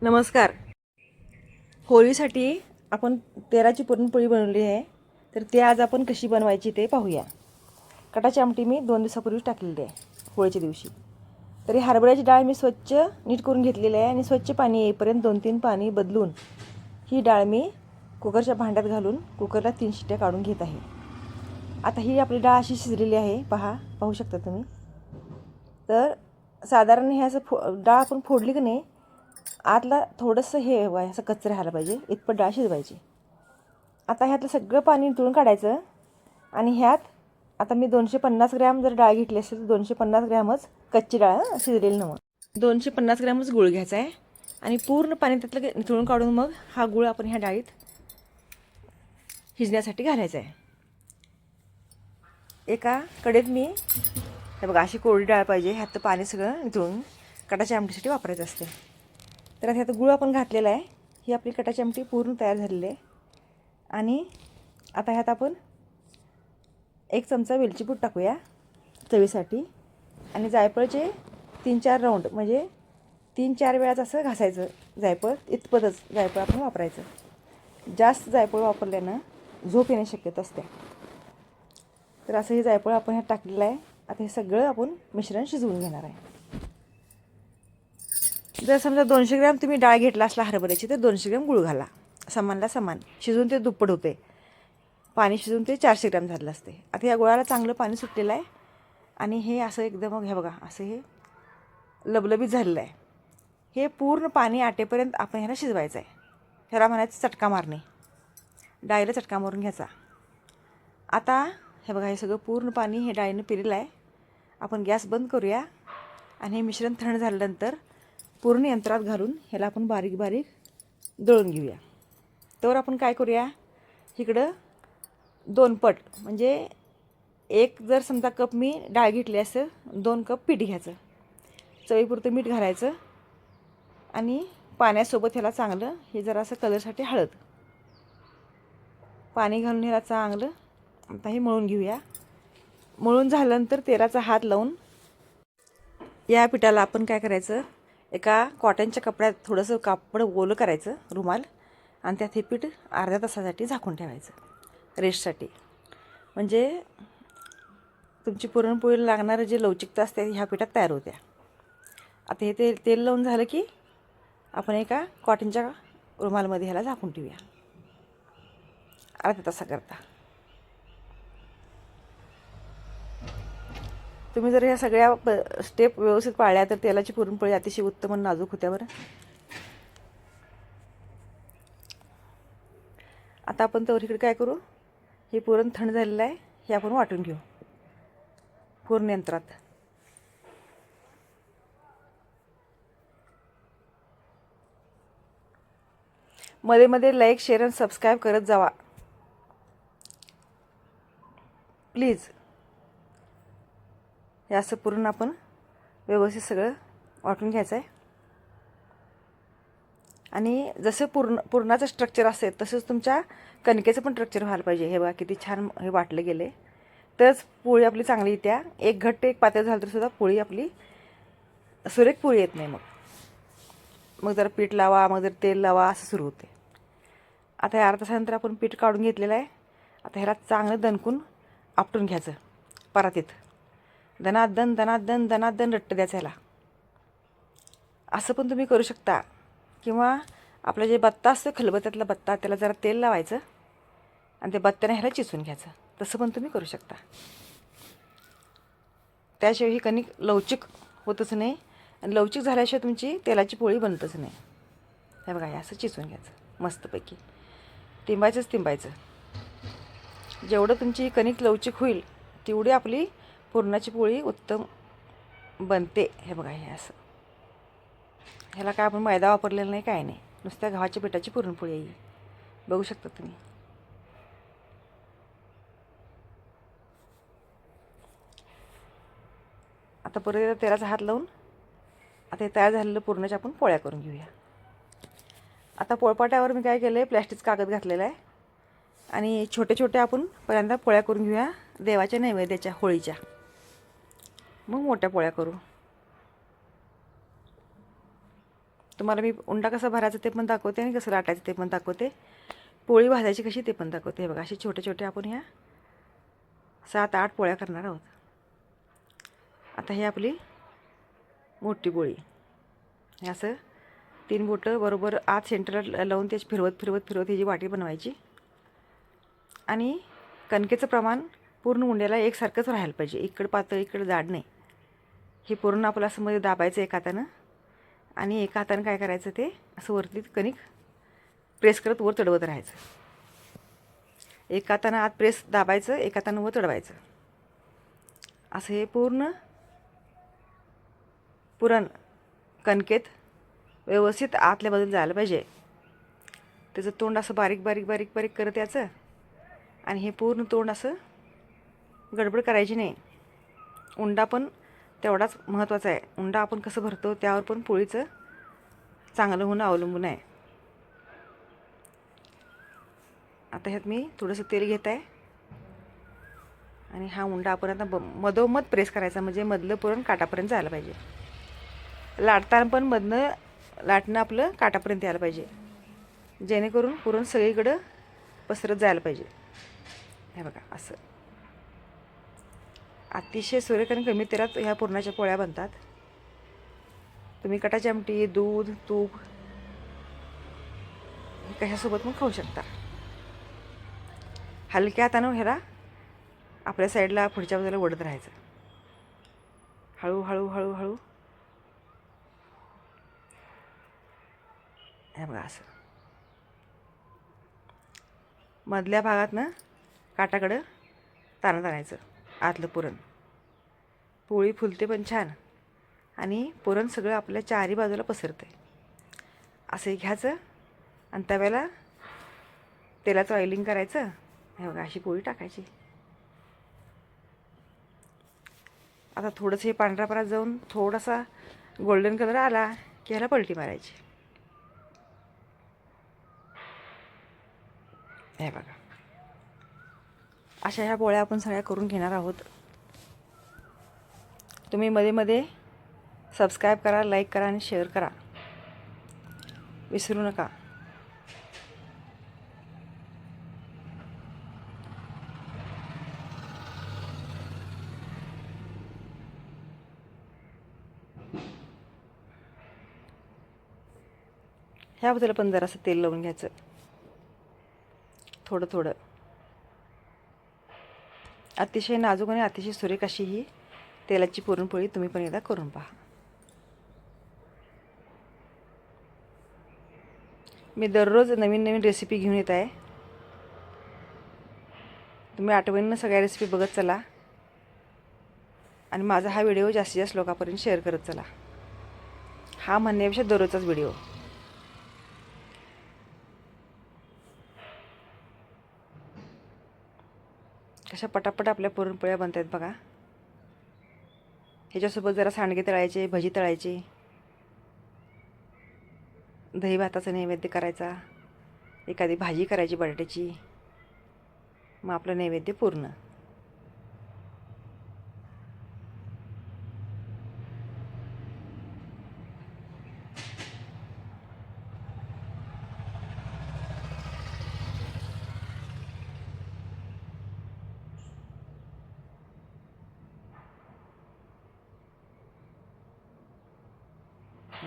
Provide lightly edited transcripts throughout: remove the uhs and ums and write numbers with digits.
नमस्कार. होळीसाठी आपण तेराची पुरणपोळी बनवली आहे, तर ती आज आपण कशी बनवायची ते पाहूया. कटाची आमटी मी 2 दिवसापूर्वीच टाकलेली आहे होळीच्या दिवशी. तरी हरभऱ्याची डाळ मी स्वच्छ नीट करून घेतलेली आहे आणि स्वच्छ पाणी येईपर्यंत 2-3 पाणी बदलून ही डाळ मी कुकरच्या भांड्यात घालून कुकरला 3 शिट्ट्या काढून घेत आहे. आता ही आपली डाळ अशी शिजलेली आहे, पाहू शकता तुम्ही. तर साधारण हे असं डाळ आपण फोडली की नाही, आतला थोडंसं हे असं कच्चं राहायला पाहिजे इतपत डाळ शिजवायची. आता ह्यातलं सगळं पाणी निथळून काढायचं आणि ह्यात आता मी 250 ग्रॅम जर डाळ घेतली असेल तर 250 ग्रॅमच कच्ची डाळ शिजलेली नव्हतं. 250 ग्रॅमच गूळ घ्यायचा आहे आणि पूर्ण पाणी त्यातलं निथळून काढून मग हा गूळ आपण ह्या डाळीत शिजण्यासाठी घालायचा आहे. एका कढईत मी हे बघा अशी कोरडी डाळ पाहिजे, ह्यात पाणी सगळं निथळून कटाच्या आमटीसाठी वापरायचं असते. तर ह्यात गूळ आपण घातलेला आहे. ही आपली कटाची आमटी पूर्ण तयार झालेली आहे. आणि आता ह्यात आपण 1 चमचा वेलची पूड टाकूया चवीसाठी आणि जायफळचे 3-4 राऊंड म्हणजे 3-4 वेळाच असं घासायचं. जायफळ इतपतच जायफळ आपण वापरायचं. जास्त जायफळ वापरल्यानं झोप येण्याची शक्यता असते. तर असं हे जायफळ आपण ह्यात टाकलेलं आहे. आता हे सगळं आपण मिश्रण शिजवून घेणार आहे. जर समजा 200 ग्रॅम तुम्ही डाळ घेतला असला हरभऱ्याची तर 200 ग्रॅम गूळ घाला. समानला समान शिजून ते दुप्पट होते. पाणी शिजून ते 400 ग्रॅम झालं असते. आता या गुळाला चांगलं पाणी सुटलेलं आहे आणि हे असं एकदम हे बघा असं हे लबलबीत झालेलं आहे. हे पूर्ण पाणी आटेपर्यंत आपण ह्याला शिजवायचं आहे. ह्याला म्हणायचं चटका मारणे, डाळीला चटका मारून घ्यायचा. आता हे बघा हे सगळं पूर्ण पाणी हे डाळीनं पिलेलं आहे. आपण गॅस बंद करूया आणि हे मिश्रण थंड झाल्यानंतर पूर्ण यंत्रात घालून ह्याला आपण बारीक बारीक दळून घेऊया. तर आपण काय करूया, इकडं 2 पट म्हणजे एक जर समजा कप मी डाळ घेतली असेल 2 कप पीठ घ्यायचं. चवीपुरतं मीठ घालायचं आणि पाण्यासोबत ह्याला चांगलं हे जरासं कलरसाठी हळद पाणी घालून ह्याला चांगलं आता हे मळून घेऊया. मळून झाल्यानंतर तेलाचा हात लावून या पिठाला आपण काय करायचं, एका कॉटनच्या कपड्यात थोडंसं कापड ओलं करायचं रुमाल आणि त्यात हे पीठ अर्ध्या तासासाठी झाकून ठेवायचं रेस्टसाठी. म्हणजे तुमची पुरणपोळीला लागणारं जे लवचिकता असते ह्या पिठात तयार होत्या. आता हे तेल लावून झालं की आपण एका कॉटनच्या रुमालमध्ये ह्याला झाकून ठेवूया अर्ध्या तासाकरता. तुम्ही जर ह्या सगळ्या स्टेप व्यवस्थित पाळल्या तर तेलाची पुरणपोळी अतिशय उत्तम आणि नाजूक होत्या बरं. आता आपण तर इकडे काय करू, हे पुरण थंड झालेलं आहे हे आपण वाटून घेऊ पूर्ण यंत्रात. मध्ये मध्ये लाईक, शेअर आणि सबस्क्राईब करत जावा प्लीज. हे असं पुरण आपण व्यवस्थित सगळं वाटून घ्यायचं आहे. आणि जसं पुरणाचं स्ट्रक्चर असेल तसंच तुमच्या कणकेचं पण स्ट्रक्चर व्हायला पाहिजे. हे बघा किती छान हे वाटलं गेले, तरच पोळी आपली चांगली येत्या. एक घट्ट एक पातळ झालं तर सुद्धा पोळी आपली सुरेख पोळी येत नाही. मग जरा पीठ लावा, मग जर तेल लावा असं सुरू होते. आता हे अर्धा तासानंतर आपण पीठ काढून घेतलेलं आहे. आता ह्याला चांगलं दणकून आपटून घ्यायचं परातीत. दनादन दनादन दनादन रट्ट द्यायचं ह्याला. असं पण तुम्ही करू शकता. किंवा आपलं जे बत्ता असतं खलबत्त्यातला बत्ता त्याला जरा तेल लावायचं आणि ते बत्त्याने ह्याला चिचून घ्यायचं. तसं पण तुम्ही करू शकता. त्याशिवाय ही कणिक लवचिक होतच नाही आणि लवचिक झाल्याशिवाय तुमची तेलाची पोळी बनतच नाही. हे बघा हे असं चिचून घ्यायचं मस्तपैकी. तिंबायचं. जेवढं तुमची कणिक लवचिक होईल तेवढी आपली पुरणाची पोळी उत्तम बनते. हे बघा हे असं, ह्याला काय आपण मैदा वापरलेला नाही, काय नाही, नुसत्या गव्हाच्या पिठाची पुरणपोळी आहे. बघू शकता तुम्ही. आता परत तेलाचा हात लावून आता हे तयार झालेलं पुरणाच्या आपण पोळ्या करून घेऊया. आता पोळपाट्यावर मी काय केलं आहे, प्लॅस्टिकचा कागद घातलेला आहे आणि छोटे छोटे आपण पहिल्यांदा पोळ्या करून घेऊया देवाच्या नैवेद्याच्या होळीच्या, मग मोठ्या पोळ्या करू. तुम्हाला मी उंडा कसा भरायचा ते पण दाखवते आणि कसं लाटायचं ते पण दाखवते. पोळी भाजायची कशी ते पण दाखवते. हे बघा असे छोटे छोटे आपण ह्या 7-8 पोळ्या करणार आहोत. आता ही आपली मोठी पोळी. हे असं 3 बोटं बरोबर आत सेंटरला लावून त्याची फिरवत फिरवत फिरवत ही जी वाटी बनवायची. आणि कणकेचं प्रमाण पूर्ण उंड्याला एकसारखंच राहायला पाहिजे. इकडं पातळ इकडं जाड नाही. हे पूर्ण आपलं असं मध्ये दाबायचं एका हातानं आणि एका हातानं काय करायचं ते असं वरती कणिक प्रेस करत वर चढवत राहायचं. एका हातानं आत प्रेस दाबायचं, एका हातानं वर चढवायचं. असं हे पूर्ण पुरण कणकेत व्यवस्थित आतल्या बाजूला जायला पाहिजे. त्याचं तोंड असं बारीक बारीक बारीक बारीक करत याचं आणि हे पूर्ण तोंड असं गडबड करायची नाही. उंडा पण तेवढाच महत्त्वाचा आहे. उंडा आपण कसं भरतो त्यावर पण पोळीचं चांगलं होणं अवलंबून आहे. आता ह्यात मी थोडंसं तेल घेत आहे आणि हा उंडा आपण आता मधोमध प्रेस करायचा, म्हणजे मधलं पुरण काटापर्यंत जायला पाहिजे. लाटताना पण मधनं लाटणं आपलं काटापर्यंत यायला पाहिजे, जेणेकरून पुरण सगळीकडं पसरत जायला पाहिजे. हे बघा असं अतिशय सूर्यकण कमी तेलात ह्या पुरणाच्या पोळ्या बनतात. तुम्ही कटाची आमटी, दूध, तूप कशासोबत पण खाऊ शकता. हलक्या हातानं ह्याला आपल्या साईडला पुढच्या बाजूला ओढत राहायचं. हळूहळू हळूहळू हे बघा असं मधल्या भागातनं काटाकडं ताणत आणायचं आतलं पुरण. पोळी फुलते पण छान आणि पुरण सगळं आपल्या चारी बाजूला पसरतं. असं घ्यायचं आणि तव्याला तेलाचं ऑइलिंग करायचं. हे बघा अशी पोळी टाकायची. आता थोडंसं हे पांढरा परात जाऊन थोडासा गोल्डन कलर आला की ह्याला पलटी मारायची. हे बघा अशा ह्या पोळ्या आपण सगळ्या करून घेणार आहोत. तुम्ही मध्ये मध्ये सबस्क्राईब करा, लाईक करा आणि शेअर करा, विसरू नका. ह्याबद्दल पण जरासं तेल लावून घ्यायचं थोडं थोडं. अतिशय नाजूक आणि अतिशय सुरेख अशी ही तेलाची पुरणपोळी तुम्ही पण एकदा करून पहा. मी दररोज नवीन नवीन रेसिपी घेऊन येत आहे. तुम्ही आठवणीनं सगळ्या रेसिपी बघत चला आणि माझा हा व्हिडिओ जास्तीत जास्त लोकांपर्यंत शेअर करत चला. हा म्हणण्यापेक्षा दररोजचाच व्हिडिओ. कशा पटापट आपल्या पुरणपोळ्या बनतात बघा. ह्याच्यासोबत जरा सांडगे तळायचे, भजी तळायची, दही भाताचा नैवेद्य करायचा, एखादी भाजी करायची बटाट्याची, मग आपलं नैवेद्य पूर्ण.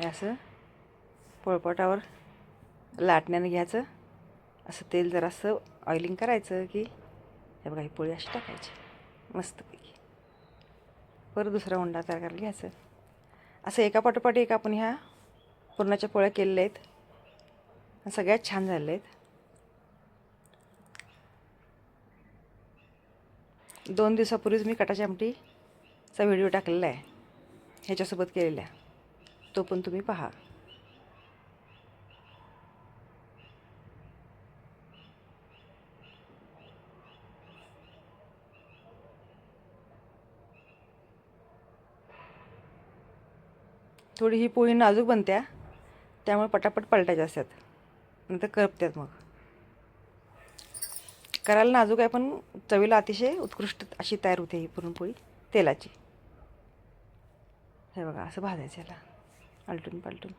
असं पोळपाटावर लाटण्यानं घ्यायचं. असं तेल जरासं ऑइलिंग करायचं की हे बघा ही पोळी अशी टाकायची मस्तपैकी. परत दुसरा उंडा तयार करायला घ्यायचं. असं एका पाठोपाठ एक आपण ह्या पुरणाच्या पोळ्या केलेल्या आहेत. सगळ्यात छान झालेल्या आहेत. 2 दिवसापूर्वीच मी कटाची आमटीचा व्हिडिओ टाकलेला आहे ह्याच्यासोबत केलेला, तो पण तुम्ही पहा. थोडी ही पोळी नाजूक बनत्या, त्यामुळे पटापट पलटायच्या असतात, नंतर करपत्यात. मग करायला नाजूक आहे पण चवीला अतिशय उत्कृष्ट अशी तयार होते ही पुरणपोळी तेलाची. हे बघा असं भाजायचं याला आलटून पालटून.